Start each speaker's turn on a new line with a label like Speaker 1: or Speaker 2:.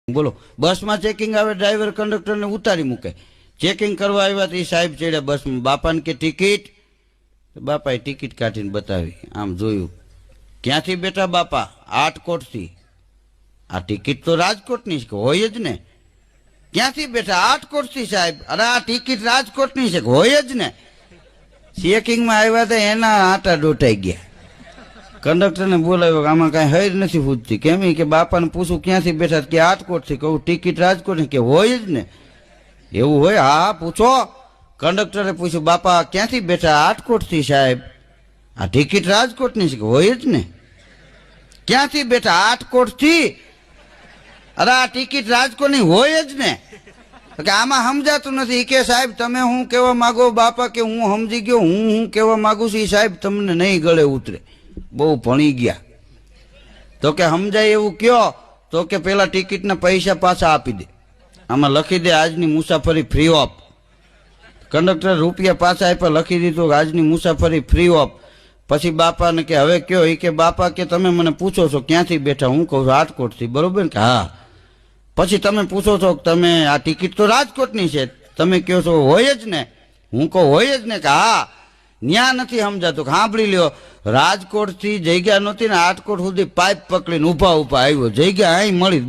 Speaker 1: બોલો બસમાં ચેકિંગ આવે, ડ્રાઈવર કંડક્ટરને ઉતારી મૂકે. ચેકિંગ કરવા આવ્યા તો એ સાહેબ ચડ્યા બસમાં. બાપાને કે ટિકિટ, બાપાએ ટિકિટ કાઢીને બતાવી. આમ જોયું, ક્યાંથી બેઠા બાપા? આટકોટથી. આ ટિકિટ તો રાજકોટની છે. હોય જ ને. ક્યાંથી બેઠા? આટકોટથી સાહેબ. અરે આ ટિકિટ રાજકોટની છે. હોય જ ને. ચેકિંગમાં આવ્યા હતા એના આટા ડોટાઈ ગયા. કંડક્ટરને બોલાવ્યો, આમાં કાંઈ હૈર નથી પૂછતી. કેમ? કે બાપાને પૂછું ક્યાંથી બેઠા? કે આટકોટથી. કહું ટિકિટ રાજકોટની. કે હોય જ ને. એવું હોય? હા પૂછો. કંડક્ટરે પૂછ્યું, બાપા ક્યાંથી બેઠા? આટકોટથી સાહેબ. આ ટિકિટ રાજકોટની છે. કે હોય જ ને. ક્યાંથી બેઠા? આટકોટથી. અરે આ ટિકિટ રાજકોટની હોય જ ને. કે આમાં સમજાતું નથી. કે સાહેબ તમે હું કહેવા માંગો? બાપા કે હું સમજી ગયો, હું કહેવા માંગુ છું. સાહેબ તમને નહીં ગળે ઉતરે, બહુ ભણી ગયા. તો કે સમજાય એવું કયો. તો કે પેલા ટિકિટના પૈસા પાછા આપી દે. આમાં લખી દે આજની મુસાફરી ફ્રી ઓફ. કંડક્ટર રૂપિયા પાછા આપ્યા, લખી દીધું આજની મુસાફરી ફ્રી ઓફ. પછી બાપાને કે હવે કયો? એ કે બાપા કે તમે મને પૂછો છો ક્યાંથી બેઠા? હું કહું છું રાજકોટથી. બરોબર કે? હા. પછી તમે પૂછો છો કે તમે આ ટિકિટ તો રાજકોટની છે, તમે કહો છો હોય જ ને? હું કહું હોય જ ને. કે હા. ન્યા નથી સમજાતું. સાંભળી લ્યો, રાજકોટથી જગ્યા નહોતી ને આટકોટ સુધી પાઇપ પકડીને ઊભા આવ્યો. જગ્યા અહીં મળી,